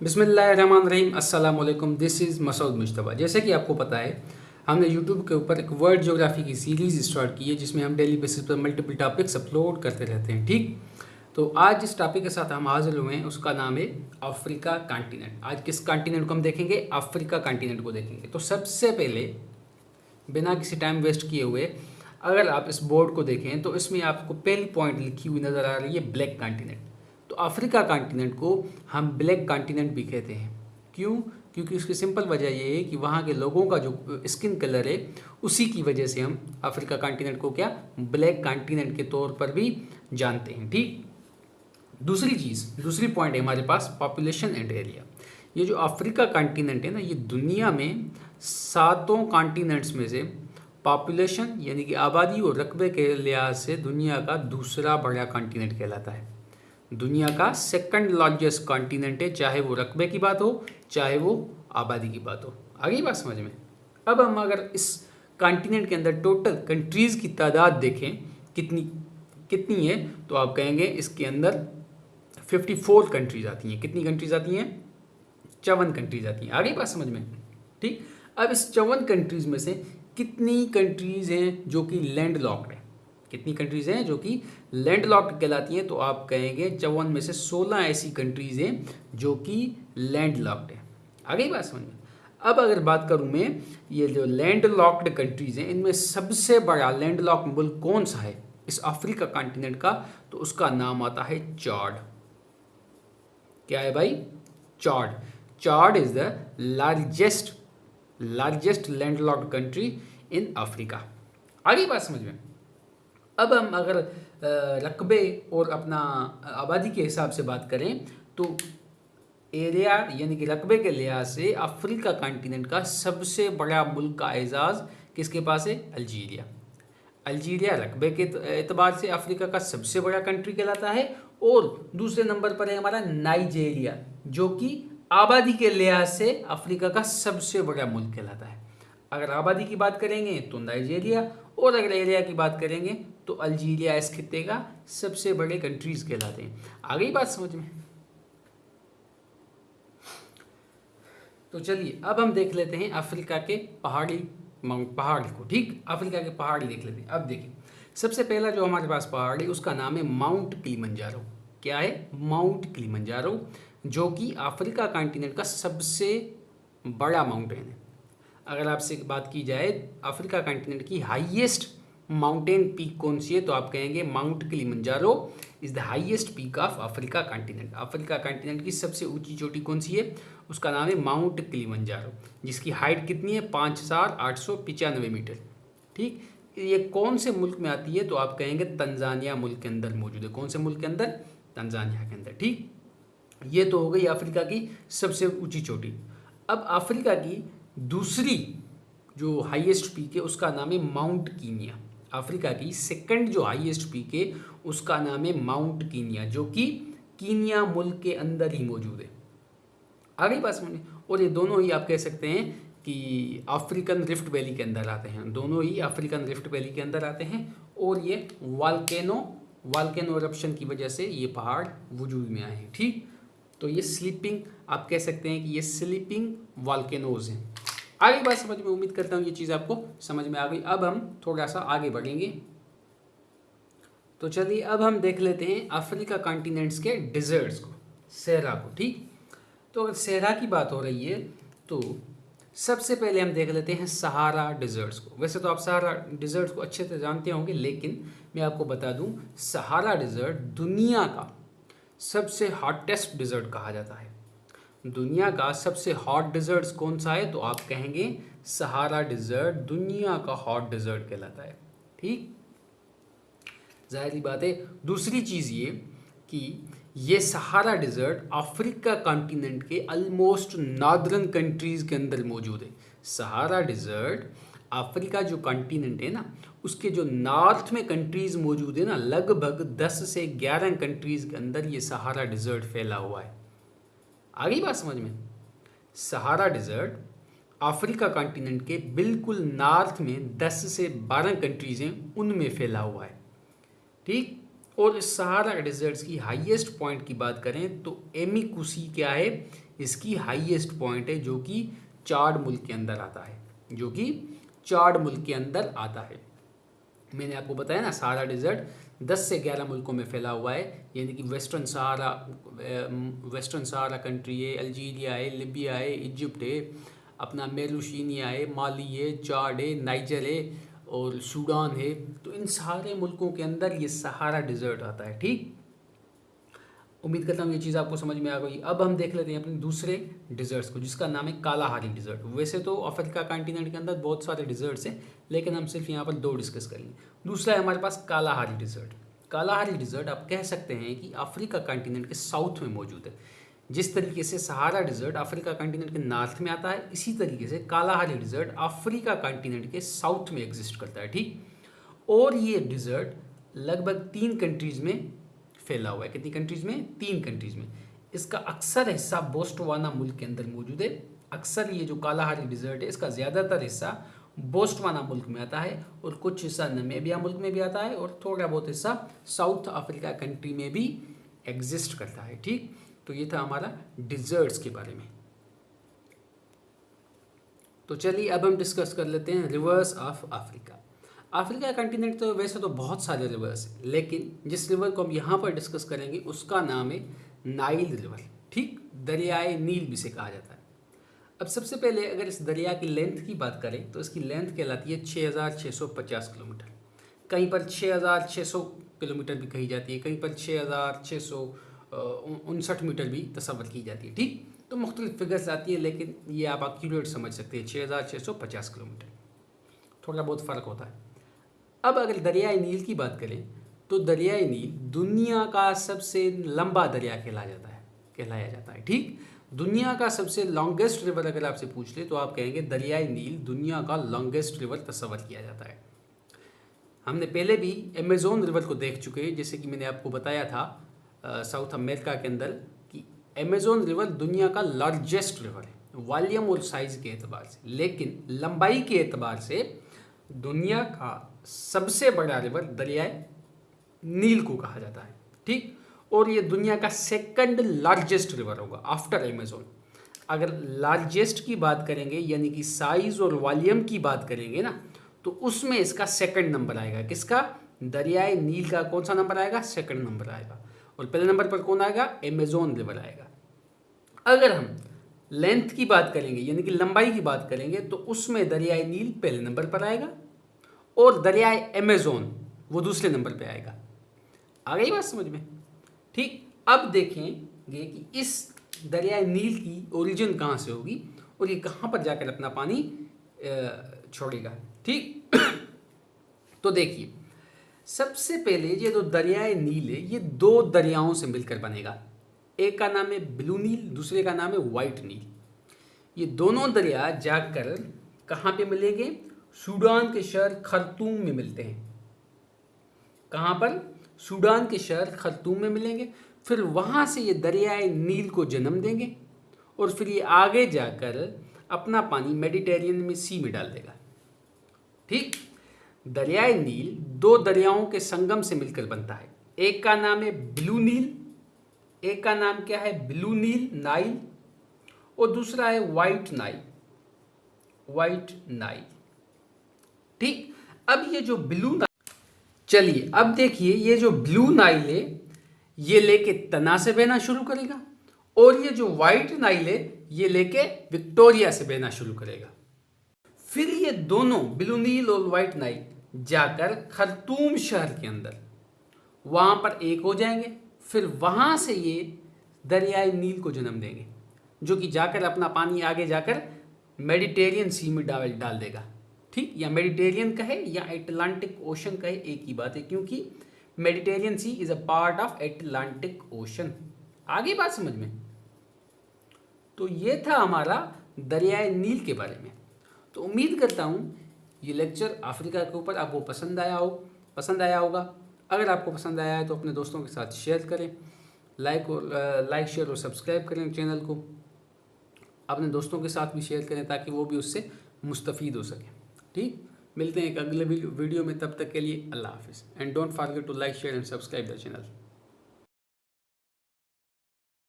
बिस्मिल्लाहिर्रहमानिर्रहीम अस्सलाम वालेकुम। This is Masood Mushtaba. जैसे कि आपको पता है, हमने यूट्यूब के ऊपर एक वर्ल्ड ज्योग्राफी की सीरीज़ स्टार्ट की है जिसमें हम डेली बेसिस पर मल्टीपल टॉपिक्स अपलोड करते रहते हैं। ठीक, तो आज जिस टॉपिक के साथ हम हाजिर हुए हैं उसका नाम है अफ्रीका कॉन्टिनेंट। आज किस कॉन्टिनेंट को हम देखेंगे? अफ्रीका कॉन्टिनेंट को देखेंगे। तो सबसे पहले बिना किसी टाइम वेस्ट किए हुए अगर आप इस बोर्ड को देखें तो इसमें आपको पहली पॉइंट लिखी हुई नज़र आ रही है ब्लैक कॉन्टिनेंट। तो अफ्रीका कॉन्टिनेंट को हम ब्लैक कॉन्टिनेंट भी कहते हैं। क्यों? क्योंकि उसकी सिंपल वजह ये है कि वहाँ के लोगों का जो स्किन कलर है उसी की वजह से हम अफ्रीका कॉन्टिनेंट को क्या ब्लैक कॉन्टिनेंट के तौर पर भी जानते हैं। ठीक, दूसरी पॉइंट है हमारे पास पॉपुलेशन एंड एरिया। ये जो अफ्रीका कॉन्टिनेंट है ना, ये दुनिया में 7 कॉन्टिनेंट्स में से पॉपुलेशन यानी कि आबादी और रकबे के लिहाज से दुनिया का दूसरा बड़ा कॉन्टिनेंट कहलाता है। दुनिया का सेकंड लार्जेस्ट कॉन्टिनेंट है, चाहे वो रकबे की बात हो चाहे वो आबादी की बात हो। आगे बात समझ में। अब हम अगर इस कॉन्टिनेंट के अंदर टोटल कंट्रीज़ की तादाद देखें कितनी कितनी है, तो आप कहेंगे इसके अंदर 54 कंट्रीज आती हैं। कितनी कंट्रीज आती हैं? 54 कंट्रीज आती हैं। आगे बात समझ में। ठीक, अब इस 54 कंट्रीज में से कितनी कंट्रीज हैं जो कि लैंड लॉक्ड है? कितनी कंट्रीज हैं जो कि लैंड लॉक्ड कहलाती हैं? तो आप कहेंगे 54 में से 16 ऐसी कंट्रीज हैं जो कि लैंड लॉक्ड है। आगे बात समझ में। अब अगर बात करूं मैं, ये जो लैंड लॉक्ड कंट्रीज हैं इनमें सबसे बड़ा लैंड लॉक्ड मुल्क कौन सा है इस अफ्रीका कॉन्टिनेंट का? तो उसका नाम आता है चाड। क्या है भाई? Chad. Chad is the largest landlocked country in Africa. आगे बात समझ में। अब हम अगर रकबे और अपना आबादी के हिसाब से बात करें तो एरिया यानी कि रकबे के लिहाज से अफ्रीका कॉन्टिनेंट का सबसे बड़ा मुल्क का एजाज़ किसके पास है? अल्जीरिया। अल्जीरिया रकबे के एतबार से अफ्रीका का सबसे बड़ा कंट्री कहलाता है। और दूसरे नंबर पर है हमारा नाइजेरिया, जो कि आबादी के लिहाज से अफ्रीका का सबसे बड़ा मुल्क कहलाता है। अगर आबादी की बात करेंगे तो नाइजेरिया, और अगर एरिया की बात करेंगे तो अल्जीरिया इस खित्ते का सबसे बड़े कंट्रीज कहलाते हैं। आ गई बात समझ में? तो चलिए अब हम देख लेते हैं अफ्रीका के पहाड़ को। ठीक, अफ्रीका के पहाड़ देख लेते हैं। अब देखिए, सबसे पहला जो हमारे पास पहाड़ है उसका नाम है माउंट किलिमंजारो। क्या है? माउंट किलिमंजारो, जो कि अफ्रीका कॉन्टिनेंट का सबसे बड़ा माउंटेन है। अगर आपसे बात की जाए अफ्रीका कॉन्टिनेंट की हाईएस्ट माउंटेन पीक कौन सी है, तो आप कहेंगे mount Kilimanjaro is the highest peak of Africa continent. Africa continent की सबसे ऊंची चोटी कौन सी है? उसका नाम है माउंट किलिमंजारो, जिसकी हाइट कितनी है? 5895 मीटर। ठीक, ये कौन से मुल्क में आती है? तो आप कहेंगे तंजानिया मुल्क के अंदर मौजूद है। कौन से मुल्क के अंदर? तंजानिया के अंदर। ठीक, ये तो हो गई अफ्रीका की सबसे ऊंची चोटी। अब अफ्रीका की दूसरी जो हाईएस्ट पीक है उसका नाम है माउंट कीनिया। अफ्रीका की सेकंड जो हाईएस्ट पीक है उसका नाम है माउंट कीनिया, जो कि कीनिया मुल्क के अंदर ही मौजूद है। आगे बात समझिए। और ये दोनों ही आप कह सकते हैं कि अफ्रीकन रिफ्ट वैली के अंदर आते हैं। दोनों ही अफ्रीकन रिफ्ट वैली के अंदर आते हैं और ये वाल्केनो एरप्शन की वजह से ये पहाड़ वजूद में आए हैं। ठीक, तो ये स्लीपिंग आप कह सकते हैं कि ये स्लीपिंग वाल्केनोज हैं। आगे बात समझ में, उम्मीद करता हूँ ये चीज़ आपको समझ में आ गई। अब हम थोड़ा सा आगे बढ़ेंगे। तो चलिए अब हम देख लेते हैं अफ्रीका कॉन्टिनेंट्स के डिजर्ट्स को, सहरा को। ठीक, तो अगर सहरा की बात हो रही है तो सबसे पहले हम देख लेते हैं सहारा डिजर्ट्स को। वैसे तो आप सहारा डिजर्ट्स को अच्छे से जानते होंगे, लेकिन मैं आपको बता दूं सहारा डिजर्ट दुनिया का सबसे हॉटेस्ट डिजर्ट कहा जाता है। दुनिया का सबसे हॉट डिजर्ट कौन सा है? तो आप कहेंगे सहारा डिजर्ट दुनिया का हॉट डिजर्ट कहलाता है। ठीक, जाहिर बात है। दूसरी चीज़ ये कि ये सहारा डिजर्ट अफ्रीका कॉन्टिनेंट के ऑलमोस्ट नॉर्दर्न कंट्रीज़ के अंदर मौजूद है। सहारा डिजर्ट अफ्रीका जो कॉन्टिनेंट है ना, उसके जो नॉर्थ में कंट्रीज़ मौजूद है ना, लगभग 10 से 11 कंट्रीज़ के अंदर ये सहारा डिजर्ट फैला हुआ है। आगे बात समझ में। सहारा डिजर्ट अफ्रीका कॉन्टिनेंट के बिल्कुल नॉर्थ में 10 से 12 कंट्रीज़ हैं, उनमें फैला हुआ है। ठीक, और इस सहारा डिजर्ट्स की हाईएस्ट पॉइंट की बात करें तो एमिकुसी क्या है? इसकी हाईएस्ट पॉइंट है, जो कि चाड मुल्क के अंदर आता है, जो कि चाड मुल्क के अंदर आता है। मैंने आपको बताया ना, सहारा डिज़र्ट 10 से 11 मुल्कों में फैला हुआ है, यानी कि वेस्टर्न सहारा कंट्री है, अल्जीरिया है, लिबिया है, इजिप्ट है, अपना मेलुशीनिया है, माली है, चाड है, नाइजर है और सूडान है। तो इन सारे मुल्कों के अंदर ये सहारा डिज़र्ट आता है। ठीक, उम्मीद करता हूँ ये चीज़ आपको समझ में आ गई। अब हम देख लेते हैं अपने दूसरे डिज़र्ट्स को, जिसका नाम है कालाहारी डिज़र्ट। वैसे तो अफ्रीका कॉन्टिनेंट के अंदर बहुत सारे डिज़र्ट्स हैं, लेकिन हम सिर्फ यहाँ पर 2 डिस्कस करेंगे। दूसरा है हमारे पास कालाहारी डिज़र्ट। कालाहारी डिज़र्ट आप कह सकते हैं कि अफ्रीका कॉन्टिनेंट के साउथ में मौजूद है। जिस तरीके से सहारा डिज़र्ट अफ्रीका कॉन्टिनेंट के नॉर्थ में आता है, इसी तरीके से कालाहारी डिज़र्ट अफ्रीका कॉन्टिनेंट के साउथ में एग्जिस्ट करता है। ठीक, और ये डिज़र्ट लगभग 3 कंट्रीज़ में फैला हुआ है। कितनी कंट्रीज़ में? 3 कंट्रीज़ में। इसका अक्सर हिस्सा बोस्टवाना मुल्क के अंदर मौजूद है। अक्सर ये जो कालाहारी डिज़र्ट है, इसका ज़्यादातर हिस्सा बोस्टवाना मुल्क में आता है और कुछ हिस्सा नमीबिया मुल्क में भी आता है और थोड़ा बहुत हिस्सा साउथ अफ्रीका कंट्री में भी एग्जिस्ट करता है। ठीक, तो ये था हमारा डिज़र्ट्स के बारे में। तो चलिए अब हम डिस्कस कर लेते हैं reverse of Africa. Africa continent तो वैसे तो बहुत सारे रिवर्स हैं, लेकिन जिस रिवर को हम यहाँ पर डिस्कस करेंगे उसका नाम है नाइल रिवर। ठीक, दरियाए नील भी से कहा जाता है। अब सबसे पहले अगर इस दरिया की लेंथ की बात करें तो इसकी लेंथ कहलाती है 6650 किलोमीटर। कहीं पर 6600 किलोमीटर भी कही जाती है, कहीं पर 6659 मीटर भी तस्वर की जाती है। ठीक, तो मुख्तलिफ फिगर्स आती है, लेकिन ये आप एक्यूरेट समझ सकते हैं 6650 किलोमीटर, थोड़ा बहुत फ़र्क होता है। अब अगर दरियाए नील की बात करें तो दरियाए नील दुनिया का सबसे लंबा दरिया कहलाया जाता है। ठीक, दुनिया का सबसे लॉन्गेस्ट रिवर अगर आपसे पूछ ले तो आप कहेंगे दरियाए नील दुनिया का लॉन्गेस्ट रिवर तस्वर किया जाता है। हमने पहले भी अमेज़न रिवर को देख चुके हैं, जैसे कि मैंने आपको बताया था साउथ अमेरिका के अंदर कि अमेज़न रिवर दुनिया का लार्जेस्ट रिवर है वॉल्यूम और साइज़ के एतबार से, लेकिन लंबाई के एतबार से दुनिया का सबसे बड़ा रिवर दरियाए नील को कहा जाता है। ठीक, और ये दुनिया का सेकंड लार्जेस्ट रिवर होगा आफ्टर अमेज़न। अगर लार्जेस्ट की बात करेंगे यानी कि साइज़ और वॉल्यूम की बात करेंगे ना, तो उसमें इसका सेकंड नंबर आएगा। किसका? दरियाए नील का कौन सा नंबर आएगा? सेकंड नंबर आएगा। और पहले नंबर पर कौन आएगा? अमेज़न रिवर आएगा। अगर हम लेंथ की बात करेंगे यानी कि लंबाई की बात करेंगे तो उसमें दरियाए नील पहले नंबर पर आएगा और दरियाए अमेज़न वो दूसरे नंबर पे आएगा। आ गई बात समझ में? ठीक, अब देखेंगे कि इस दरियाए नील की ओरिजिन कहाँ से होगी और ये कहाँ पर जाकर अपना पानी छोड़ेगा। ठीक तो देखिए, सबसे पहले ये जो दरियाए नील है ये 2 दरियाओं से मिलकर बनेगा। एक का नाम है ब्लू नील, दूसरे का नाम है वाइट नील। ये दोनों दरिया जाकर कहाँ पे मिलेंगे? सूडान के शहर खर्तूम में मिलते हैं। कहाँ पर? सूडान के शहर खर्तूम में मिलेंगे। फिर वहाँ से ये दरियाए नील को जन्म देंगे और फिर ये आगे जाकर अपना पानी मेडिटेरियन में सी में डाल देगा। ठीक, दरियाए नील 2 दरियाओं के संगम से मिलकर बनता है। एक का नाम है ब्लू नील, एक का नाम क्या है? ब्लू नील नाइल, और दूसरा है वाइट नाइल। ठीक, अब ये जो ब्लू नाइल, चलिए अब देखिए, ये जो ब्लू नाइल है ये लेके तना से बहना शुरू करेगा और ये जो वाइट नाइल है ये लेके विक्टोरिया से बहना शुरू करेगा। फिर ये दोनों ब्लू नील और वाइट नाइल जाकर खर्तूम शहर के अंदर वहाँ पर एक हो जाएंगे। फिर वहाँ से ये दरियाए नील को जन्म देंगे, जो कि जाकर अपना पानी आगे जाकर मेडिटेरियन सी में डाल देगा। ठीक, या मेडिटेरियन कहे या एटलांटिक ओशन कहे, एक ही बात है, क्योंकि Mediterranean Sea is a part of Atlantic Ocean. आगे बात समझ में? तो ये था हमारा दरियाए नील के बारे में। तो उम्मीद करता हूँ ये लेक्चर अफ्रीका के ऊपर आपको पसंद आया होगा। अगर आपको पसंद आया है तो अपने दोस्तों के साथ शेयर करें, लाइक शेयर और सब्सक्राइब करें चैनल को। अपने दोस्तों के साथ भी शेयर करें ताकि वो भी उससे मुस्तफ़ीद हो सकें। ठीक, मिलते हैं एक अगले वीडियो में, तब तक के लिए अल्लाह हाफिज़ and don't forget to like share and subscribe the channel.